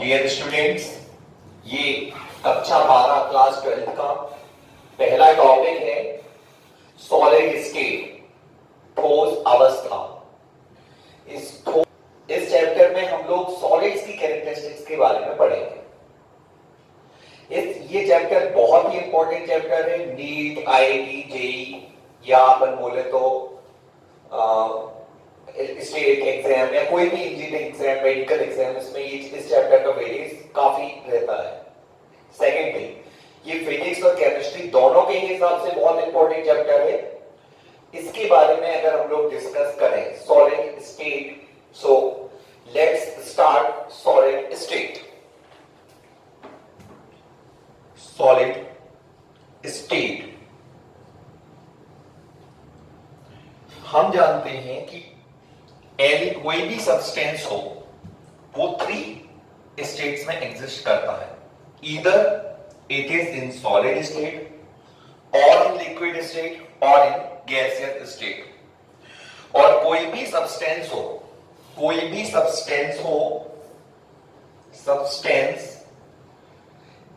Dear students, ये कक्षा 12 class 12 का पहला टॉपिक है सॉलिड स्टेट, ठोस अवस्था। इस चैप्टर में हम लोग सॉलिड्स की कैरेक्टरिस्टिक्स के बारे में पढ़ेंगे। ये चैप्टर बहुत ही इंपॉर्टेंट चैप्टर है। नीट, आईआईटी, जेईई या अपन बोले तो स्टेट एग्जाम या कोई भी इंजीनियरिंग एग्जाम, मेडिकल एग्जाम, इसमें इस चैप्टर का वेटेज काफी रहता है। सेकंड थिंग, ये फिजिक्स और केमिस्ट्री दोनों के हिसाब से बहुत इंपॉर्टेंट चैप्टर है। इसके बारे में अगर हम लोग डिस्कस करें solid state, so let's start solid state. Solid state, हम जानते हैं कि कोई भी सब्सटेंस हो वो 3 स्टेट्स में एग्जिस्ट करता है। Either it is in solid state और इन लिक्विड स्टेट और इन गैसियस स्टेट। और कोई भी substance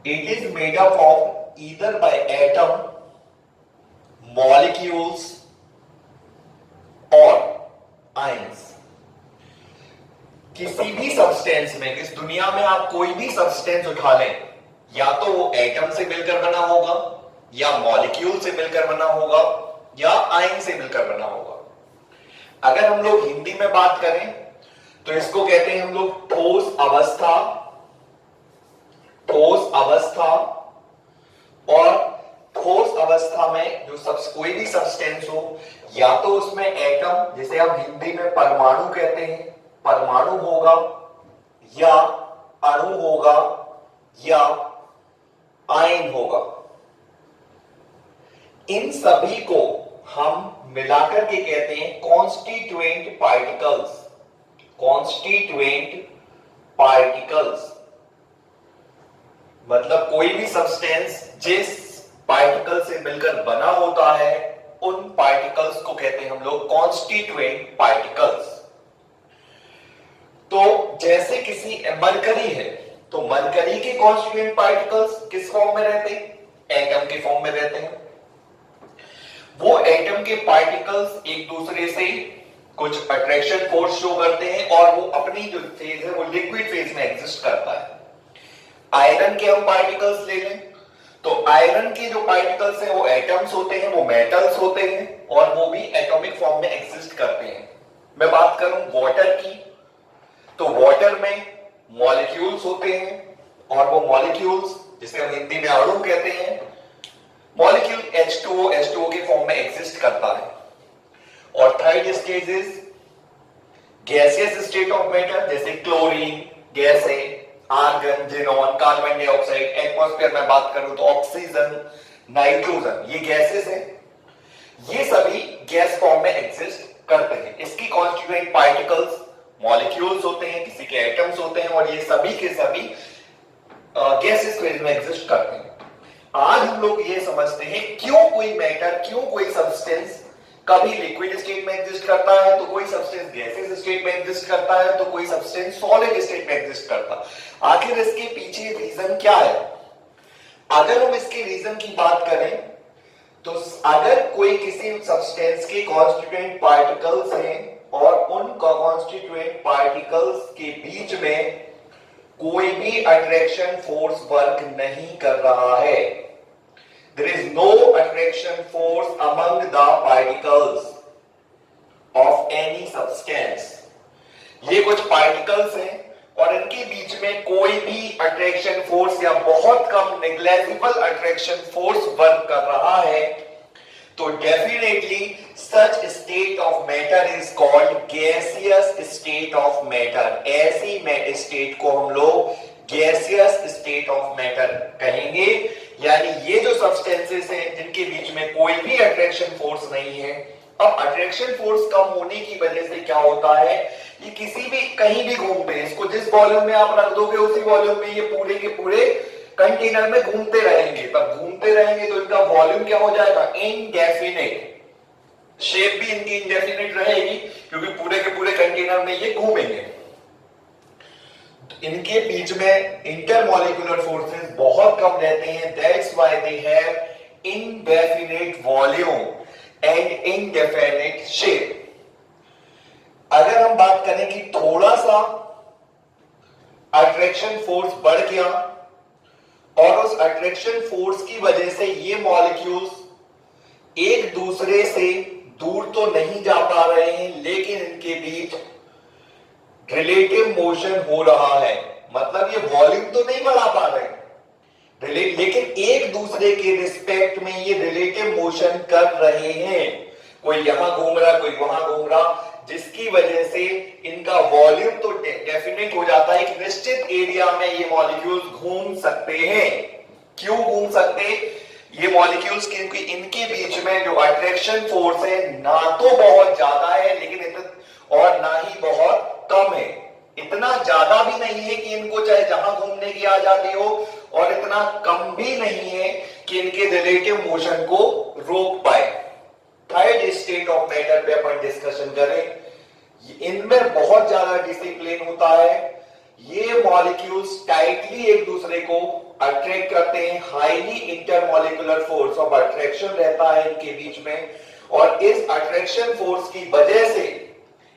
it is made up of either by atom, molecules और आयंस। किसी भी सब्सटेंस में, इस दुनिया में आप कोई भी सब्सटेंस उठा लें, या तो वो एटम से मिलकर बना होगा, या मॉलिक्यूल से मिलकर बना होगा, या आयन से मिलकर बना होगा। अगर हम लोग हिंदी में बात करें तो इसको कहते हैं हम लोग ठोस अवस्था। और ठोस अवस्था में जो कोई भी सब्सटेंस हो, या तो उसमें एटम, जिसे हम हिंदी में परमाणु कहते हैं, परमाणु होगा, या अणु होगा, या आयन होगा। इन सभी को हम मिलाकर के कहते हैं कॉन्स्टिट्यूएंट पार्टिकल्स। मतलब कोई भी सब्सटेंस जिस पार्टिकल से मिलकर बना होता है, उन पार्टिकल्स को कहते हैं हम लोग कॉन्स्टिट्यूएंट पार्टिकल्स। तो जैसे किसी मरकरी है, तो मरकरी के कॉन्स्टिट्यूएंट पार्टिकल्स किस फॉर्म में रहते हैं? एटम के फॉर्म में रहते हैं। वो एटम के पार्टिकल्स एक दूसरे से कुछ अट्रैक्शन फोर्स शो करते हैं और वो अपनी जो फेज है वो लिक्विड फेज में एग्जिस्ट करता है। आयरन के हम पार्टिकल्स ले लें तो आयरन के जो पार्टिकल्स हैं वो एटम्स होते हैं, वो मेटल्स होते हैं और वो भी एटॉमिक फॉर्म में एग्जिस्ट करते हैं। मैं बात करूं वाटर की, तो वाटर में मॉलिक्यूल्स होते हैं और वो मॉलिक्यूल्स, जिसे हम हिंदी में अणु कहते हैं, मॉलिक्यूल H2O के फॉर्म में एग्जिस्ट करता है। और third stage is gaseous state of matter, जैसे क्लोरीन गैस है, argon, xenon, carbon dioxide. Atmosphere में बात करूं तो ऑक्सीजन, नाइट्रोजन, ये गैसेस हैं। ये सभी गैस फॉर्म में एग्जिस्ट करते हैं। इसकी कॉन्स्टिट्यूएंट पार्टिकल्स मॉलिक्यूल्स होते हैं, किसी के एटम्स होते हैं, और ये सभी के सभी गैसेस फेज में एग्जिस्ट करते हैं। आज हम लोग ये समझते हैं क्यों कोई मैटर, क्यों कोई सब्सटेंस कभी लिक्विड स्टेट में एग्जिस्ट करता है, तो कोई सब्सटेंस गैसियस स्टेट में एग्जिस्ट करता है, तो कोई सब्सटेंस सॉलिड स्टेट में एग्जिस्ट करता है। आखिर इसके पीछे रीजन क्या है? अगर हम इसके रीजन की बात करें तो अगर कोई किसी सब्सटेंस के कॉन्स्टिट्यूएंट पार्टिकल्स हैं और उन कॉन्स्टिट्यूएंट पार्टिकल्स के बीच में कोई भी अट्रैक्शन फोर्स वर्क नहीं कर रहा है, there is no attraction force among the particles of any substance। ये कुछ पार्टिकल्स हैं और इनके बीच में कोई भी अट्रैक्शन फोर्स या बहुत कम नेग्लिजिबल अट्रैक्शन फोर्स वर्क कर रहा है, तो definitely such state of matter is called gaseous state of matter. ऐसी स्टेट को हम लोग गैसियस स्टेट ऑफ मैटर कहेंगे। यानी ये जो सब्सटेंसेस हैं जिनके बीच में कोई भी अट्रैक्शन फोर्स नहीं है। अब अट्रैक्शन फोर्स कम होने की वजह से क्या होता है, ये किसी भी कहीं भी घूमते हैं। इसको जिस वॉल्यूम में आप रख दोगे उसी वॉल्यूम में ये पूरे के पूरे कंटेनर में घूमते रहेंगे। तब घूमते रहेंगे तो इनका वॉल्यूम क्या हो जाएगा? इनडेफिनिट। शेप भी इनकी इनडेफिनिट रहेगी क्योंकि पूरे के पूरे कंटेनर में ये घूमेंगे। इनके बीच में इंटरमॉलिक्यूलर फोर्सेस बहुत कम रहते हैं, that's why they have indefinite volume and indefinite shape. अगर हम बात करें कि थोड़ा सा अट्रैक्शन फोर्स बढ़ गया और उस अट्रैक्शन फोर्स की वजह से ये मॉलिक्यूल्स एक दूसरे से दूर तो नहीं जा पा रहे हैं, लेकिन इनके बीच रिलेटिव मोशन हो रहा है, मतलब ये वॉल्यूम तो नहीं बढ़ा पा रहे लेकिन एक दूसरे के रिस्पेक्ट में ये रिलेटिव मोशन कर रहे हैं। कोई यहां घूम रहा, कोई वहां घूम रहा, जिसकी वजह से इनका वॉल्यूम तो डेफिनेट हो जाता है। एक निश्चित एरिया में ये मॉलिक्यूल्स घूम सकते हैं। क्यों घूम सकते? ये मॉलिक्यूल्स क्योंकि इनके बीच में जो अट्रैक्शन फोर्स है ना तो बहुत ज्यादा है लेकिन और ना ही बहुत कम है। इतना ज्यादा भी नहीं है कि इनको चाहे जहां घूमने की आजादी हो और इतना कम भी नहीं है कि इनके रिलेटिव मोशन को रोक पाए। थर्ड स्टेट ऑफ मैटर पे अपन डिस्कशन करें, इनमें बहुत ज्यादा डिसिप्लिन होता है। ये मॉलिक्यूल्स टाइटली एक दूसरे को अट्रैक्ट करते हैं, highly intermolecular force of attraction रहता है इनके बीच में, और इस अट्रैक्शन फोर्स की वजह से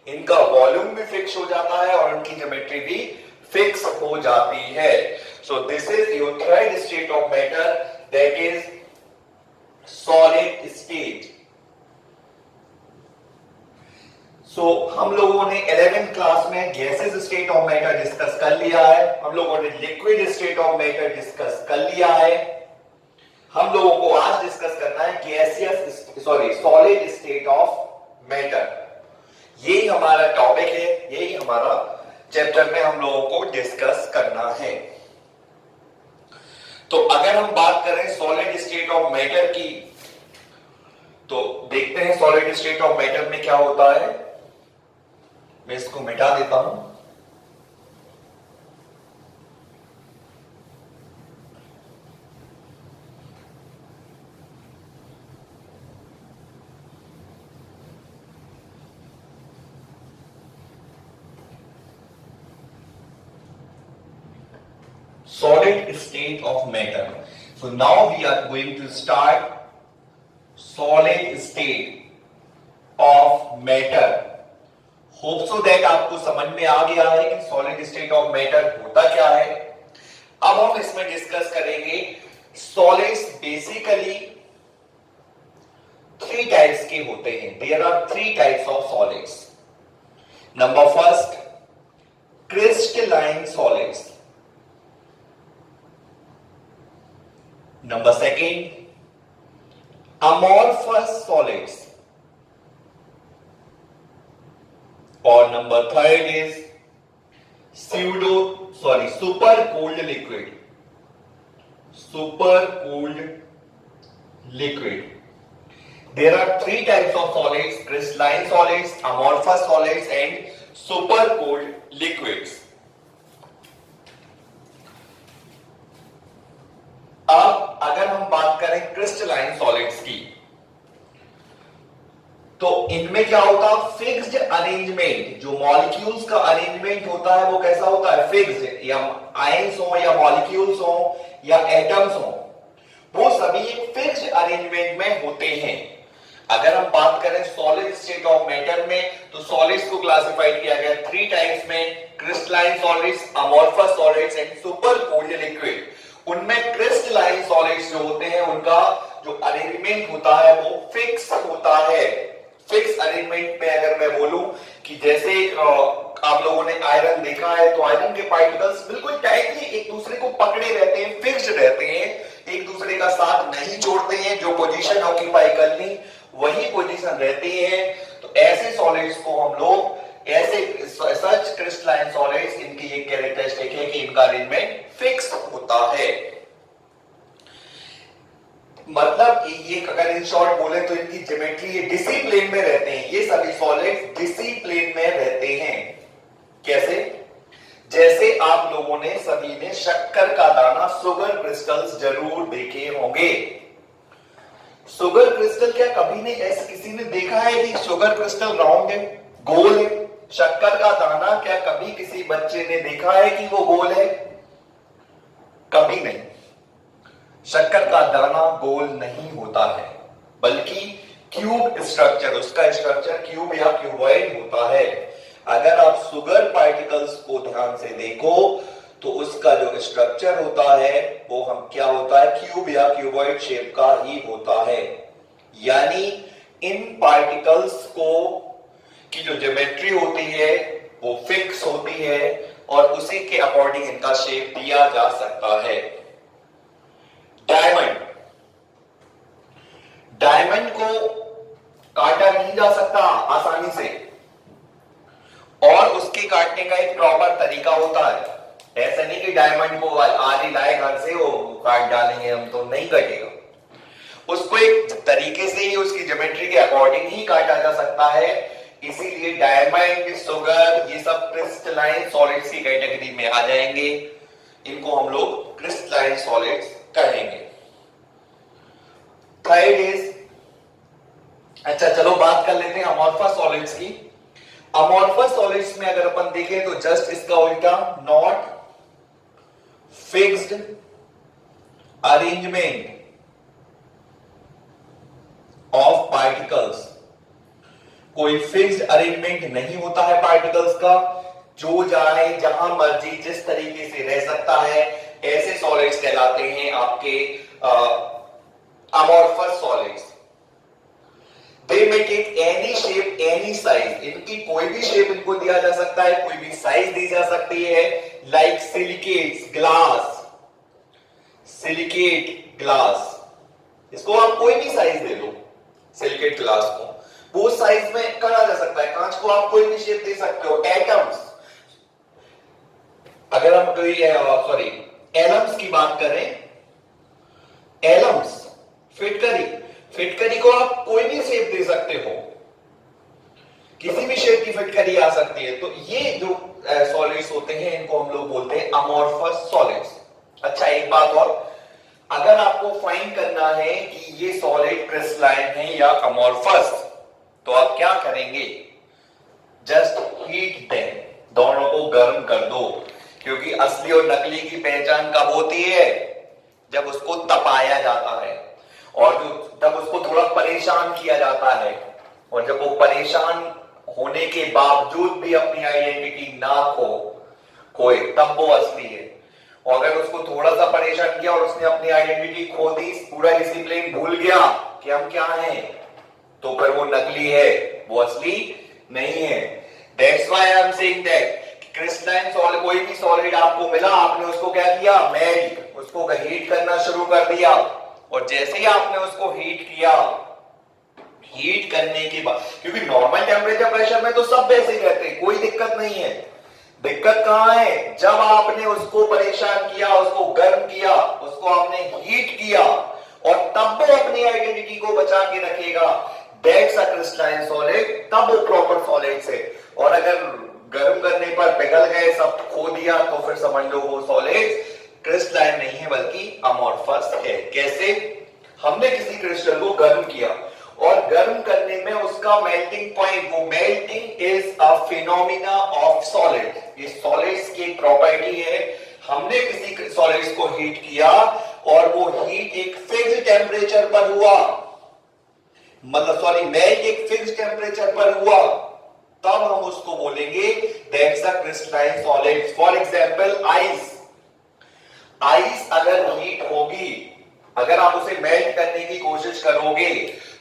इनका वॉल्यूम भी फिक्स हो जाता है और उनकी ज्योमेट्री भी फिक्स हो जाती है। So this is your third state of matter, that is solid state. So हम लोगों ने 11th क्लास में gases state of matter discuss कर लिया है, हम लोगों ने liquid state of matter discuss कर लिया है। हम लोगों को आज डिस्कस करना है सॉलिड स्टेट ऑफ मैटर। यही हमारा टॉपिक है, यही हमारा चैप्टर में हम लोगों को डिस्कस करना है। तो अगर हम बात करें सॉलिड स्टेट ऑफ मैटर की, तो देखते हैं सॉलिड स्टेट ऑफ मैटर में क्या होता है। मैं इसको मिटा देता हूं। Solid state of matter. So now we are going to start solid state of matter. Hope so that आपको समझ में आ गया है कि solid state of matter होता क्या है। अब हम इसमें डिस्कस करेंगे solids basically 3 types के होते हैं। There are 3 types of solids. Number first, crystalline solids. Number second, amorphous solids. और number third is super cooled liquid. Super cooled liquid. There are 3 types of solids: crystalline solids, amorphous solids, and super cooled liquids. अब अगर हम बात करें crystalline solids की, तो इनमें क्या होता है? Fixed arrangement. जो मॉलिक्यूल्स का अरेंजमेंट होता है वो कैसा होता है? फिक्स्ड। या आयंस हो या मॉलिक्यूल्स हो या एटम्स हो, वो सभी एक फिक्स्ड अरेंजमेंट में होते हैं। अगर हम बात करें सॉलिड स्टेट ऑफ मैटर में, तो सॉलिड्स को क्लासिफाइड किया गया 3 टाइप्स में: crystalline solids, amorphous solids and super cooled liquid. उनमें क्रिस्टलाइन सॉलिड्स जो होते हैं उनका जो अरेंजमेंट होता है वो फिक्स होता है। फिक्स अरेंजमेंट में अगर मैं बोलूं कि जैसे आप लोगों ने आयरन देखा है, तो आयरन के पार्टिकल्स बिल्कुल टाइटली एक दूसरे को पकड़े रहते हैं, फिक्स्ड रहते हैं, एक दूसरे का साथ नहीं छोड़ते हैं। जो पोजीशन ऑक्यूपाई करनी वही पोजीशन रहती है। तो ऐसे सॉलिड्स को हम लोग सच क्रिस्टलाइन सॉलिड्स, इनकी एक कैरेक्टरिस्टिक है कि इनका अरेंजमेंट फिक्स होता है। मतलब ये अगर इन शॉर्ट बोले तो इनकी ज्योमेट्री डिसिप्लिन में रहते हैं। ये सभी सॉलिड्स डिसिप्लिन में रहते हैं। कैसे? जैसे आप लोगों ने सभी ने शक्कर का दाना, शुगर क्रिस्टल्स जरूर देखे होंगे। शुगर क्रिस्टल क्या कभी ने ऐसे किसी ने देखा है कि शुगर क्रिस्टल राउंड है, गोल है? शक्कर का दाना क्या कभी किसी बच्चे ने देखा है कि वो गोल है? कभी नहीं। शक्कर का दाना गोल नहीं होता है, बल्कि क्यूब स्ट्रक्चर, उसका स्ट्रक्चर क्यूब या क्यूबॉइड होता है। अगर आप शुगर पार्टिकल्स को ध्यान से देखो तो उसका जो स्ट्रक्चर होता है वो हम क्या होता है, क्यूब या क्यूबॉइड शेप का ही होता है। यानी इन पार्टिकल्स को की जो ज्योमेट्री होती है वो फिक्स होती है और उसी के अकॉर्डिंग इनका शेप दिया जा सकता है। डायमंड, डायमंड को काटा नहीं जा सकता आसानी से, और उसके काटने का एक प्रॉपर तरीका होता है। ऐसा नहीं कि डायमंड को आज ही लाए घर से वो काट डालेंगे हम, तो नहीं कटेगा। उसको एक तरीके से ही उसकी ज्योमेट्री के अकॉर्डिंग ही काटा जा सकता है। इसीलिए डायमंड, शुगर, ये सब क्रिस्टलाइन सॉलिड्स की कैटेगरी में आ जाएंगे। इनको हम लोग क्रिस्टलाइन सॉलिड्स कहेंगे। थर्ड इज, अच्छा चलो बात कर लेते हैं अमॉर्फस सॉलिड्स की। अमॉर्फस सॉलिड्स में अगर अपन देखें तो जस्ट इसका उल्टा, not fixed arrangement of particles, कोई फिक्स्ड अरेंजमेंट नहीं होता है पार्टिकल्स का, जो चाहे जहां मर्जी जिस तरीके से रह सकता है, ऐसे सॉलिड्स कहलाते हैं आपके amorphous solids. They may take any shape any size, इनकी कोई भी शेप इनको दिया जा सकता है, कोई भी साइज दी जा सकती है। Like silicates glass, silicate glass, इसको आप कोई भी साइज दे दो, सिलिकेट ग्लास को वो साइज में करा जा सकता है। कांच को आप कोई भी शेप दे सकते हो। एटम्स, अगर हम कोई एलम्स की बात करें, एलम्स, फिटकरी, फिटकरी को आप कोई भी शेप दे सकते हो, किसी भी शेप की फिटकरी आ सकती है। तो ये जो सॉलिड्स होते हैं इनको हम लोग बोलते हैं अमॉर्फस सॉलिड्स। अच्छा एक बात और, अगर आपको फाइंड करना है कि ये सॉलिड क्रिस्टलाइन है या अमॉर्फस, तो आप क्या करेंगे, जस्ट हीट देम, दोनों को गर्म कर दो। क्योंकि असली और नकली की पहचान कब होती है, जब उसको तपाया जाता है और जब उसको थोड़ा परेशान किया जाता है, और जब वो परेशान होने के बावजूद भी अपनी आइडेंटिटी ना खोए, तब वो असली है। और अगर उसको थोड़ा सा परेशान किया और उसने अपनी आइडेंटिटी खो दी, पूरा डिसिप्लिन भूल गया कि हम क्या हैं, तो फिर वो नकली है, वो असली नहीं है। That's why I am saying that crystalline solid, कोई भी सॉलिड आपको मिला, आपने उसको क्या किया, मेल्ट, उसको हीट करना शुरू कर दिया, और जैसे ही आपने उसको हीट किया, हीट करने के बाद, क्योंकि नॉर्मल टेम्परेचर प्रेशर में तो सब वैसे ही रहते हैं, कोई दिक्कत नहीं है। दिक्कत कहां है, जब आपने उसको परेशान किया, उसको गर्म किया, उसको आपने हीट किया, और तब वो अपनी आइडेंटिटी को बचा के रखेगा, दैट्स अ क्रिस्टलाइन सॉलिड, तब वो प्रॉपर सॉलिड है। और अगर गर्म करने पर पिघल गए, सब खो दिया, तो फिर समझ लो वो सॉलिड क्रिस्टलाइन नहीं है बल्कि अमॉर्फस है। कैसे, हमने किसी क्रिस्टल को गर्म किया, और गर्म करने में उसका मेल्टिंग पॉइंट, वो melting is a phenomena of solid, ये सॉलिड्स की एक प्रॉपर्टी है। हमने किसी सॉलिड्स को हीट किया और वो हीट एक फिक्स्ड टेम्परेचर पर हुआ, मतलब मेल्ट एक फिक्स्ड टेम्परेचर पर हुआ, तब हम उसको बोलेंगे that's a crystalline solid. For example ice, ice अगर हीट होगी, अगर आप उसे मेल्ट करने की कोशिश करोगे,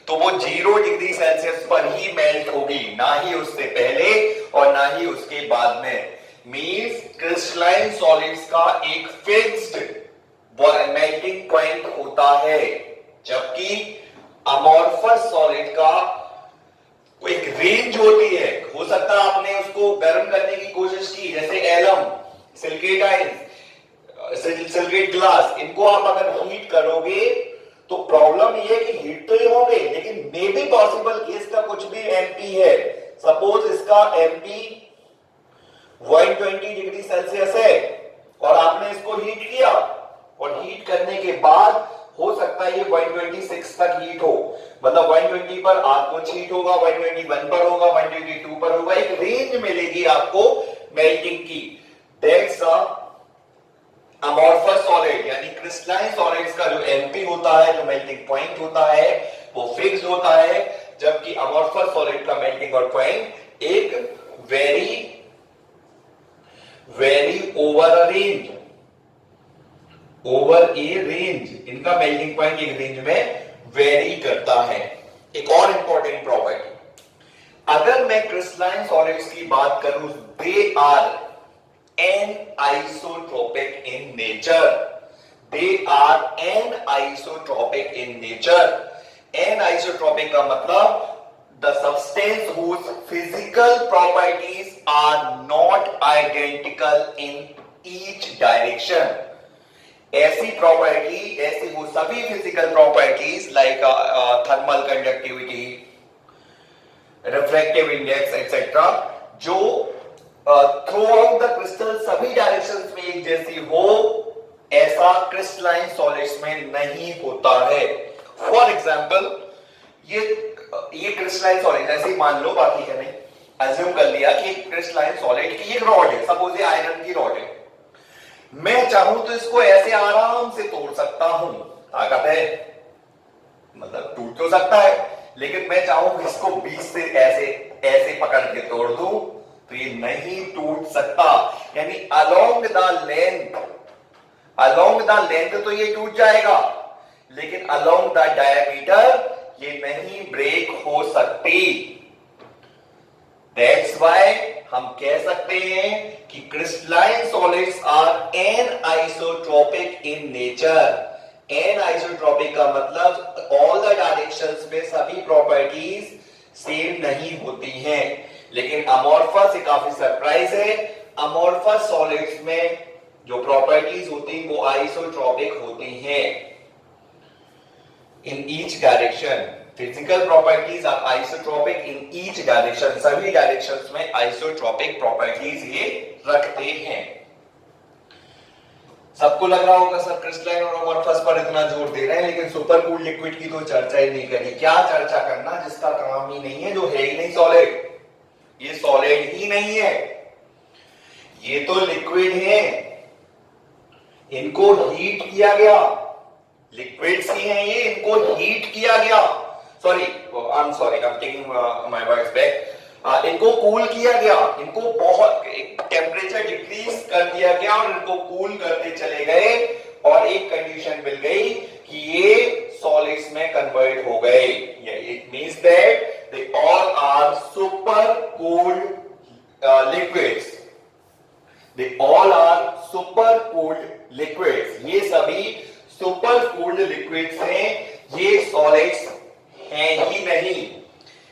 तो वो 0 डिग्री सेल्सियस पर ही मेल्ट होगी, ना ही उससे पहले और ना ही उसके बाद में। मींस क्रिस्टलाइन सॉलिड्स का एक फिक्स्ड मेल्टिंग पॉइंट होता है, जबकि अमॉर्फस सॉलिड का एक रेंज होती है। हो सकता है आपने उसको गर्म करने की कोशिश की, जैसे alum, silicate ion, silicate glass, इनको आप अगर हीट करोगे तो प्रॉब्लम ये है कि हीट तो ये होंगे, लेकिन मे बी पॉसिबल कि इसका कुछ भी एमपी है, सपोज इसका एमपी 120 डिग्री सेल्सियस है, और आपने इसको हीट किया, और हीट करने के बाद हो सकता है ये 126 तक हीट हो, मतलब 120 पर आपको हीट होगा, 121 पर होगा, 122 पर होगा, एक रेंज मिलेगी आपको मेल्टिंग की। दैट्स अमॉर्फस सॉलिड, यानी क्रिस्टलाइन सॉलिड्स का जो एमपी होता है, जो मेल्टिंग पॉइंट होता है, वो फिक्स्ड होता है, जबकि अमॉर्फस सॉलिड का मेल्टिंग पॉइंट एक वेरी ओवर ए रेंज, इनका मेल्टिंग पॉइंट एक रेंज में वेरी करता है। एक और इंपॉर्टेंट प्रॉपर्टी, अगर मैं क्रिस्टलाइन सॉलिड्स की बात करूं, they are anisotropic in nature, they are anisotropic in nature. Anisotropic का मतलब the substance whose physical properties are not identical in each direction। ऐसी प्रॉपर्टी, ऐसी वो सभी physical properties like thermal conductivity, refractive index etcetera, जो through out the crystal सभी directions में एक जैसी हो, ऐसा क्रिस्टलाइन सॉलिड्स में नहीं होता है। फॉर एग्जांपल, ये क्रिस्टलाइन सॉलिड ऐसे ही मान लो, बाकी है नहीं, अज्यूम कर लिया कि क्रिस्टलाइन सॉलिड की एक रॉड है, सपोज ये आयरन की रॉड है। मैं चाहूं तो इसको ऐसे आराम से तोड़ सकता हूं, ताकत है, मतलब टूट तो सकता है, लेकिन मैं चाहूं इसको बीच से ऐसे ऐसे पकड़ के तोड़ दूं तो ये नहीं टूट सकता। यानी अलोंग द लेंथ तो ये टूट जाएगा, लेकिन अलोंग द डायमीटर ये नहीं ब्रेक हो सकती। That's why हम कह सकते हैं कि crystalline solids are anisotropic in nature. Anisotropic का मतलब ऑल द डायरेक्शंस में सभी प्रॉपर्टीज सेम नहीं होती हैं, लेकिन अमॉर्फस से काफी सरप्राइज है, अमॉर्फस सॉलिड्स में जो प्रॉपर्टीज होती हैं वो आइसोट्रोपिक होती हैं in each direction। physical properties are isotropic in each direction, सभी डायरेक्शंस में आइसोट्रोपिक प्रॉपर्टीज ये रखते हैं। सबको लग रहा होगा सर क्रिस्टलाइन और अमॉर्फस पर इतना जोर दे रहे हैं, लेकिन सुपर कूल्ड लिक्विड की तो चर्चा ही नहीं करी। क्या चर्चा करना जिसका काम ही नहीं है, जो है ही नहीं सॉलिड, ये सॉलिड ही नहीं है, ये तो लिक्विड है, इनको हीट किया गया, लिक्विड्स ही हैं ये, इनको हीट किया गया, sorry I am taking my words back, इनको कूल किया गया, इनको बहुत टेम्परेचर डिक्रीज कर दिया गया और इनको कूल करते चले गए, और एक कंडीशन मिल गई कि ये सॉलिड्स में कन्वर्ट हो गए। It means that they all are super cooled liquids, they all are super cooled liquids, ये सभी सुपर कूल्ड लिक्विड्स हैं, ये सॉलिड्स हैं ही नहीं।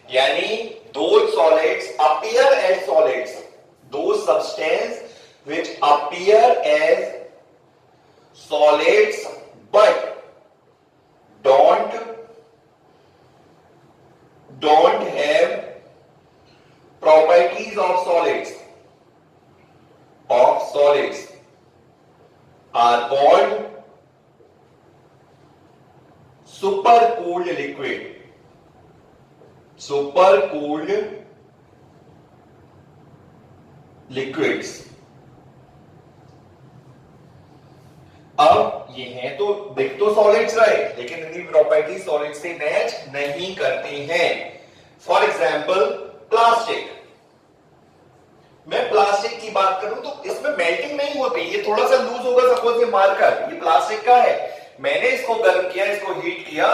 यानी those solids appear as solids, those substances which appear as solids but don't have properties of solids are called super cooled liquid, super cooled liquids। अब ये हैं तो दिख तो सॉलिड्स रहे, लेकिन इनकी प्रॉपर्टी सॉलिड से मैच नहीं करती हैं। फॉर एग्जांपल प्लास्टिक, मैं प्लास्टिक की बात करूं तो इसमें मेल्टिंग नहीं होती, ये थोड़ा सा लूज होगा, सपोज ये मार्कर, ये प्लास्टिक का है, मैंने इसको गर्म किया, इसको हीट किया,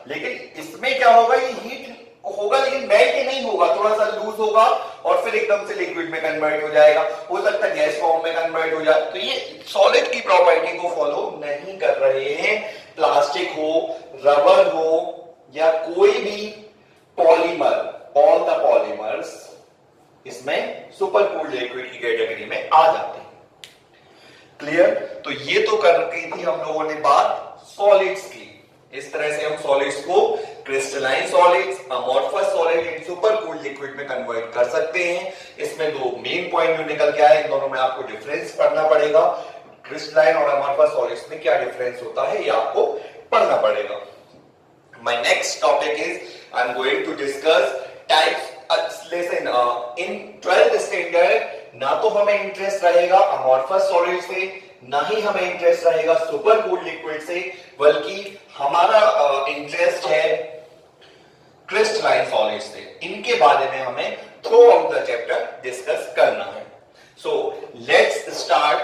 लेकिन इसमें क्या होगा, ये हीट होगा लेकिन मेल्ट नहीं होगा, थोड़ा सा लूज होगा और फिर एकदम से लिक्विड में कन्वर्ट हो जाएगा, हो सकता है गैस फॉर्म में कन्वर्ट हो जाए। तो ये सॉलिड की प्रॉपर्टी को फॉलो नहीं कर रहे हैं। प्लास्टिक हो, रबर हो या कोई भी पॉलीमर, ऑल द पॉलीमर्स इसमें सुपर कूल्ड लिक्विड की कैटेगरी में आ जाते हैं। क्लियर? तो ये तो कर रखी थी हम लोगों ने बात सॉलिड्स की। इस तरह से हम सॉलिड्स को crystalline solids, amorphous solid in super cooled liquid में कन्वर्ट कर सकते हैं। इसमें दो मेन पॉइंट जो निकल के आए, इन दोनों में आपको डिफरेंस पढ़ना पड़ेगा। क्रिस्टलाइन और अमॉर्फस सॉलिड्स में क्या डिफरेंस होता है ये आपको पढ़ना पड़ेगा। My next topic is I'm going to discuss types. Listen, in 12th standard ना तो हमें इंटरेस्ट रहेगा अमॉर्फस सॉलिड से, ना ही हमें इंटरेस्ट रहेगा सुपर कूल्ड लिक्विड से, बल्कि हमारा इंटरेस्ट है क्रिस्टलाइन सॉलिड से। इनके बारे में हमें through out the chapter discuss करना है। So let's start